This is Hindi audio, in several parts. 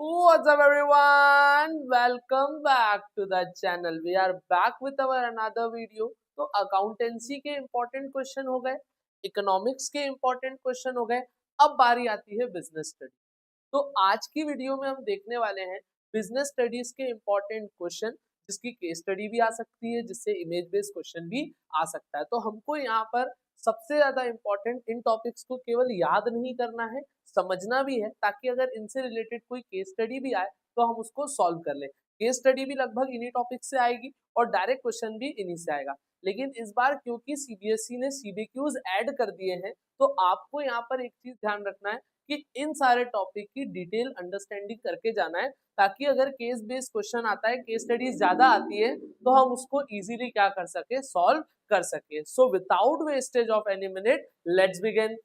What's up, everyone? Welcome back to the channel. We are back with our another video. तो अकाउंटेंसी के इंपॉर्टेंट क्वेश्चन हो गए, इकोनॉमिक्स के इंपॉर्टेंट क्वेश्चन हो गए, अब बारी आती है बिजनेस स्टडी। तो आज की वीडियो में हम देखने वाले हैं बिजनेस स्टडीज के इंपॉर्टेंट क्वेश्चन, जिसकी केस स्टडी भी आ सकती है, जिससे इमेज बेस्ड क्वेश्चन भी आ सकता है। तो हमको यहाँ पर सबसे ज्यादा इंपॉर्टेंट इन टॉपिक्स को केवल याद नहीं करना है, समझना भी है, ताकि अगर इनसे रिलेटेड कोई केस स्टडी भी आए तो हम उसको सॉल्व कर ले। केस स्टडी भी लगभग इन्हीं टॉपिक से आएगी और डायरेक्ट क्वेश्चन भी इन्हीं से आएगा। लेकिन इस बार क्योंकि सीबीएसई ने सीबीक्यूज ऐड कर दिए हैं, तो आपको यहाँ पर एक चीज ध्यान रखना है कि इन सारे टॉपिक की डिटेल अंडरस्टैंडिंग करके जाना है, ताकि अगर केस बेस्ड क्वेश्चन आता है, केस स्टडीज ज्यादा आती है, तो हम उसको इजीली क्या कर सके, सॉल्व कर सके। So without wastage of any minute, let's begin.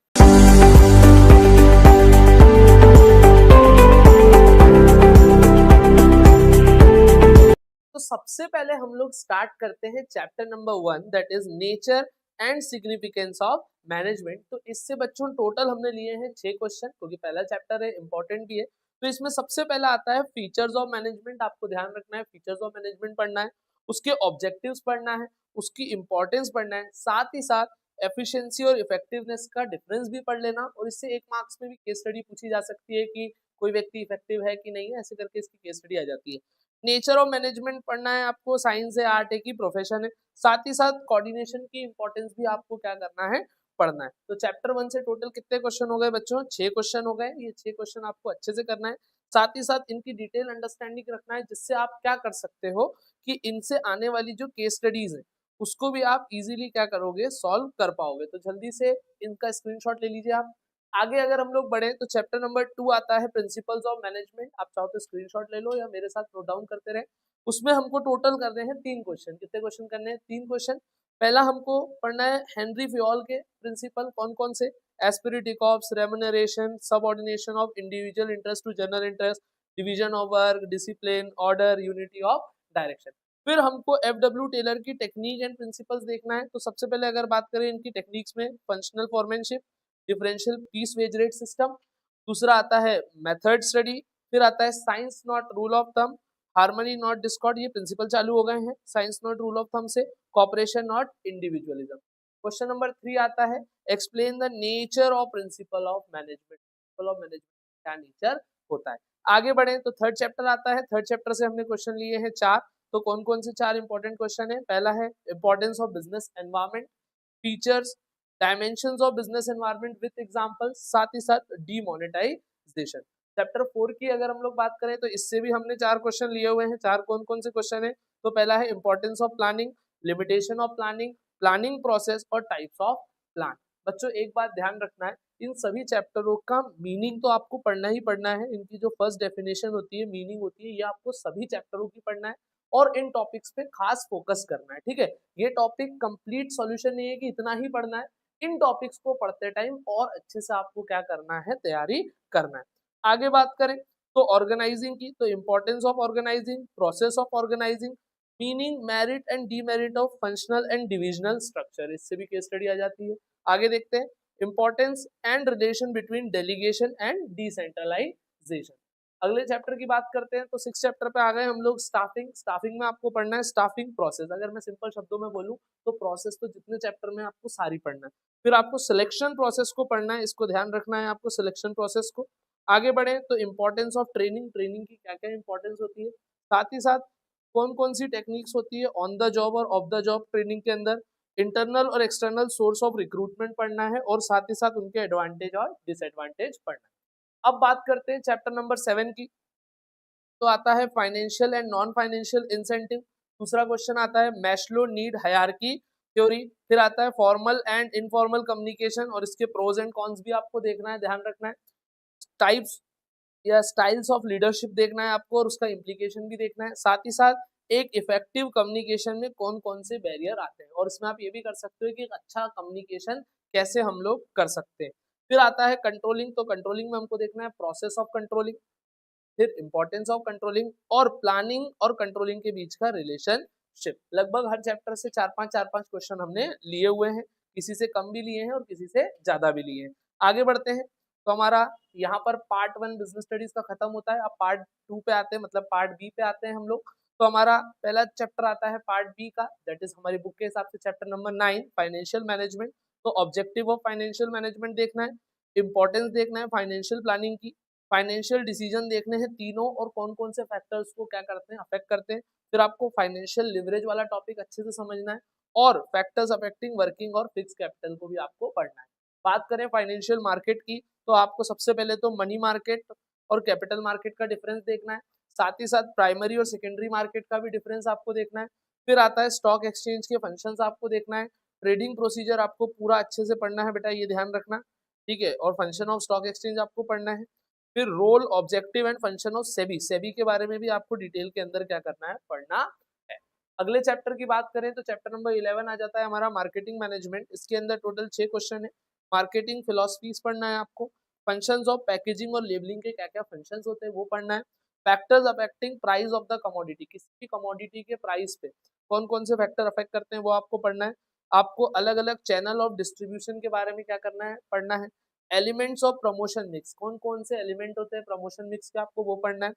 तो सबसे पहले हम लोग स्टार्ट करते हैं chapter number 1, that is nature and significance of management. तो इससे बच्चों टोटल हमने लिए हैं 6 क्वेश्चन, क्योंकि पहला चैप्टर है, इंपॉर्टेंट भी है। तो इसमें सबसे पहला आता है फीचर्स ऑफ मैनेजमेंट। आपको ध्यान रखना है, फीचर्स ऑफ मैनेजमेंट पढ़ना है, उसके ऑब्जेक्टिव्स पढ़ना है, उसकी इंपॉर्टेंस पढ़ना है, साथ ही साथ एफिशिएंसी और इफेक्टिवनेस का डिफरेंस भी पढ़ लेना। और इससे 1 मार्क्स में भी केस स्टडी पूछी जा सकती है कि कोई व्यक्ति इफेक्टिव है कि नहीं है, ऐसे करके इसकी केस स्टडी आ जाती है। नेचर ऑफ मैनेजमेंट पढ़ना है आपको, साइंस है, आर्ट है कि प्रोफेशन है। साथ ही साथ कोऑर्डिनेशन की इंपॉर्टेंस भी आपको क्या करना है, पढ़ना है। तो चैप्टर 1 से टोटल कितने क्वेश्चन हो गए बच्चों? 6 क्वेश्चन हो गए। ये 6 क्वेश्चन आपको अच्छे से करना है, साथ ही साथ इनकी डिटेल अंडरस्टैंडिंग रखना है, जिससे आप क्या कर सकते हो कि इनसे आने वाली जो केस स्टडीज है उसको भी आप इजीली क्या करोगे, सॉल्व कर पाओगे। तो जल्दी से इनका स्क्रीनशॉट ले लीजिए आप। आगे अगर हम लोग बढ़े तो चैप्टर नंबर 2 आता है प्रिंसिपल्स ऑफ मैनेजमेंट। आप चाहो तो स्क्रीनशॉट ले लो या मेरे साथ नोट डाउन करते रहे। उसमें हमको टोटल करने हैं 3 क्वेश्चन। कितने क्वेश्चन करने हैं? 3 क्वेश्चन। पहला हमको पढ़ना है हेनरी फ्योल के प्रिंसिपल। कौन कौन से? Esprit de corps, remuneration, subordination of individual interest to general interest, division of work, discipline, order, unity of direction. फिर हमको एफडब्ल्यू टेलर की टेक्निक एंड प्रिंसिपल्स देखना है। तो सबसे पहले अगर बात करें इनकी टेक्निक्स में, functional foremanship, differential piece wage rate system, दूसरा आता है मेथड स्टडी, फिर आता है science not rule of thumb, harmony not discord. ये प्रिंसिपल चालू हो गए हैं science not rule of thumb से। Cooperation not individualism. Question number 3 आता है explain the nature of principle of management. Principle of management क्या नेचर होता है। आगे बढ़े तो थर्ड चैप्टर आता है। थर्ड चैप्टर से हमने क्वेश्चन लिए हैं 4। तो कौन कौन से 4 इंपॉर्टेंट क्वेश्चन है? पहला है importance of business environment, features, dimensions of business environment with examples, साथ ही साथ डीमोनेटाइजेशन। चैप्टर 4 की अगर हम लोग बात करें तो इससे भी हमने 4 क्वेश्चन लिए हुए हैं। 4 कौन कौन से क्वेश्चन है? तो पहला है importance of planning, limitation of planning, planning process और टाइप्स ऑफ प्लान। बच्चों एक बात ध्यान रखना है, इन सभी चैप्टरों का मीनिंग तो आपको पढ़ना ही पढ़ना है। इनकी जो फर्स्ट डेफिनेशन होती है, मीनिंग होती है, ये आपको सभी चैप्टरों की पढ़ना है और इन टॉपिक्स पे खास फोकस करना है। ठीक है, ये टॉपिक कंप्लीट सॉल्यूशन नहीं है कि इतना ही पढ़ना है। इन टॉपिक्स को पढ़ते टाइम और अच्छे से आपको क्या करना है, तैयारी करना है। आगे बात करें तो ऑर्गेनाइजिंग की, तो importance of organising, process of organising, meaning, merit and demerit of functional and divisional structure, इससे भी केस स्टडी आ जाती है। आगे देखते हैं importance and relation between delegation and decentralisation. अगले चैप्टर की बात करते हैं तो 6 चैप्टर पे आ गए हम लोग, स्टाफिंग। स्टाफिंग में आपको पढ़ना है स्टाफिंग प्रोसेस। अगर मैं सिंपल शब्दों में बोलूं तो प्रोसेस तो जितने चैप्टर में आपको सारी पढ़ना है। फिर आपको सिलेक्शन प्रोसेस को पढ़ना है, इसको ध्यान रखना है आपको, सिलेक्शन प्रोसेस को। आगे बढ़े तो इंपॉर्टेंस ऑफ ट्रेनिंग, ट्रेनिंग की क्या क्या इंपॉर्टेंस होती है, साथ ही साथ कौन कौन सी टेक्निक्स होती है ऑन द जॉब और ऑफ द जॉब ट्रेनिंग के अंदर, इंटरनल और एक्सटर्नल सोर्स ऑफ रिक्रूटमेंट पढ़ना है, और साथ ही साथ उनके एडवांटेज और डिसएडवांटेज पढ़ना है। अब बात करते हैं चैप्टर नंबर 7 की। तो आता है financial and non financial incentive. दूसरा क्वेश्चन आता है मैस्लो नीड हायरार्की थ्योरी। फिर आता है फॉर्मल एंड इनफॉर्मल कम्युनिकेशन और इसके प्रोज एंड कॉन्स भी आपको देखना है, ध्यान रखना है। टाइप्स या स्टाइल्स ऑफ लीडरशिप देखना है आपको और उसका इम्प्लीकेशन भी देखना है। साथ ही साथ एक इफेक्टिव कम्युनिकेशन में कौन कौन से बैरियर आते हैं, और इसमें आप ये भी कर सकते हो कि एक अच्छा कम्युनिकेशन कैसे हम लोग कर सकते हैं। फिर आता है कंट्रोलिंग। तो कंट्रोलिंग में हमको देखना है प्रोसेस ऑफ कंट्रोलिंग, फिर इंपॉर्टेंस ऑफ कंट्रोलिंग और प्लानिंग और कंट्रोलिंग के बीच का रिलेशनशिप। लगभग हर चैप्टर से 4-5 क्वेश्चन हमने लिए हुए हैं, किसी से कम भी लिए हैं और किसी से ज्यादा भी लिए हैं। आगे बढ़ते हैं तो हमारा यहाँ पर पार्ट 1 बिजनेस स्टडीज का खत्म होता है, अब पार्ट 2 पे आते हैं, मतलब पार्ट बी पे आते हैं हम लोग। तो हमारा पहला चैप्टर आता है पार्ट बी का, दैट इज हमारी बुक के हिसाब से चैप्टर नंबर 9 फाइनेंशियल मैनेजमेंट। तो ऑब्जेक्टिव ऑफ फाइनेंशियल मैनेजमेंट देखना है, इंपॉर्टेंस देखना है फाइनेंशियल प्लानिंग की, फाइनेंशियल डिसीजन देखने हैं तीनों और कौन कौन से फैक्टर्स को क्या करते हैं, अफेक्ट करते हैं। फिर आपको फाइनेंशियल लिवरेज वाला टॉपिक अच्छे से समझना है और फैक्टर्स अफेक्टिंग वर्किंग और फिक्स कैपिटल को भी आपको पढ़ना है। बात करें फाइनेंशियल मार्केट की, तो आपको सबसे पहले तो मनी मार्केट और कैपिटल मार्केट का डिफरेंस देखना है, साथ ही साथ प्राइमरी और सेकेंडरी मार्केट का भी डिफरेंस आपको देखना है। फिर आता है स्टॉक एक्सचेंज के फंक्शंस आपको देखना है, ट्रेडिंग प्रोसीजर आपको पूरा अच्छे से पढ़ना है बेटा, ये ध्यान रखना, ठीक है। और फंक्शन ऑफ स्टॉक एक्सचेंज आपको पढ़ना है। फिर role objective and function of SEBI, SEBI के बारे में भी आपको डिटेल के अंदर क्या करना है, पढ़ना है। अगले चैप्टर की बात करें तो चैप्टर नंबर 11 आ जाता है हमारा मार्केटिंग मैनेजमेंट। इसके अंदर टोटल 6 क्वेश्चन है। मार्केटिंग फिलोसफीज पढ़ना है आपको, फंक्शंस ऑफ पैकेजिंग और लेबलिंग के क्या क्या फंक्शंस होते हैं वो पढ़ना है, factors affecting price of the commodity, किसी भी कमोडिटी के प्राइस पे कौन कौन से फैक्टर अफेक्ट करते हैं वो आपको पढ़ना है। आपको अलग अलग चैनल ऑफ डिस्ट्रीब्यूशन के बारे में क्या करना है, पढ़ना है। एलिमेंट्स ऑफ प्रमोशन मिक्स, कौन कौन से एलिमेंट होते हैं प्रमोशन मिक्स के, आपको वो पढ़ना है।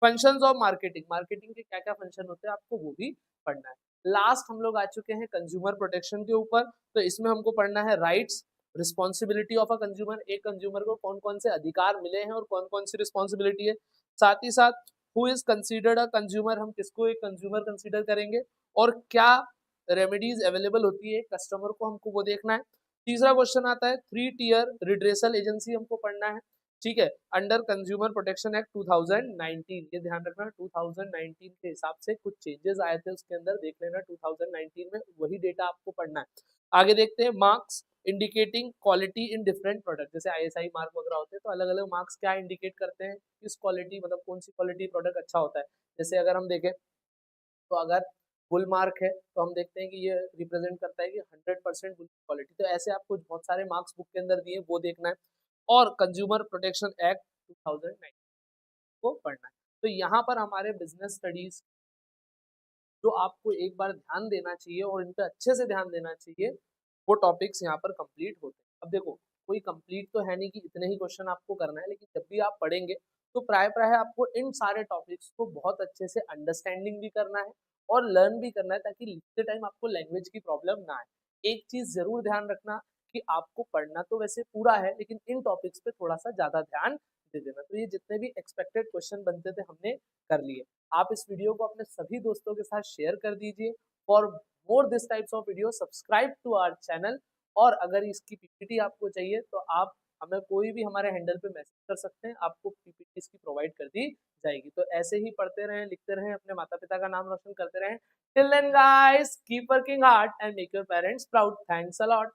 फंक्शंस ऑफ मार्केटिंग, मार्केटिंग के क्या क्या फंक्शन होते हैं आपको वो भी पढ़ना है। लास्ट हम लोग आ चुके हैं कंज्यूमर प्रोटेक्शन के ऊपर, तो इसमें हमको पढ़ना है rights, responsibility of a consumer, एक कंज्यूमर को कौन कौन से अधिकार मिले हैं और कौन कौन सी रिस्पॉन्सिबिलिटी है। साथ ही साथ who is considered a consumer, हम किसको एक कंज्यूमर कंसिडर करेंगे और क्या रेमेडीज अवेलेबल होती है कस्टमर को, हमको वो देखना है। तीसरा क्वेश्चन आता है 3 टियर रिड्रेसल एजेंसी, हमको पढ़ना है, ठीक है, अंडर कंज्यूमर प्रोटेक्शन एक्ट 2019। ये ध्यान रखना 2019 के हिसाब से कुछ चेंजेस आए थे उसके अंदर, देख लेना 2019 में, वही डेटा आपको पढ़ना है। आगे देखते हैं marks indicating quality in different product, जैसे आईएसआई मार्क वगैरह होते हैं तो अलग अलग मार्क्स क्या इंडिकेट करते हैं, किस क्वालिटी, मतलब कौन सी क्वालिटी प्रोडक्ट अच्छा होता है। जैसे अगर हम देखें तो अगर फुल मार्क है तो हम देखते हैं कि ये रिप्रेजेंट करता है कि 100% गुड क्वालिटी, तो ऐसे आपको बहुत सारे मार्क्स बुक के अंदर दिए वो देखना है। और कंज्यूमर प्रोटेक्शन एक्ट 2019 को पढ़ना है। तो यहाँ पर हमारे बिजनेस स्टडीज जो आपको एक बार ध्यान देना चाहिए और इन पे अच्छे से ध्यान देना चाहिए, वो टॉपिक्स यहाँ पर कंप्लीट होते हैं। अब देखो कोई कंप्लीट तो है नहीं कि इतने ही क्वेश्चन आपको करना है, लेकिन जब भी आप पढ़ेंगे तो प्राय प्राय आपको इन सारे टॉपिक्स को बहुत अच्छे से अंडरस्टैंडिंग भी करना है और लर्न भी करना है, ताकि लिखते टाइम आपको लैंग्वेज की प्रॉब्लम ना आए। एक चीज जरूर ध्यान रखना कि आपको पढ़ना तो वैसे पूरा है, लेकिन इन टॉपिक्स पे थोड़ा सा ज्यादा ध्यान दे देना। तो ये जितने भी एक्सपेक्टेड क्वेश्चन बनते थे हमने कर लिए। आप इस वीडियो को अपने सभी दोस्तों के साथ शेयर कर दीजिए। For more this types of video subscribe to our channel. और अगर इसकी पीपीटी आपको चाहिए तो आप हमें कोई भी हमारे हैंडल पे मैसेज कर सकते हैं, आपको पीपीटी इसकी प्रोवाइड कर दी जाएगी। तो ऐसे ही पढ़ते रहें, लिखते रहें, अपने माता पिता का नाम रोशन करते रहें। Till then guys keep working hard and make your parents proud. Thanks a lot.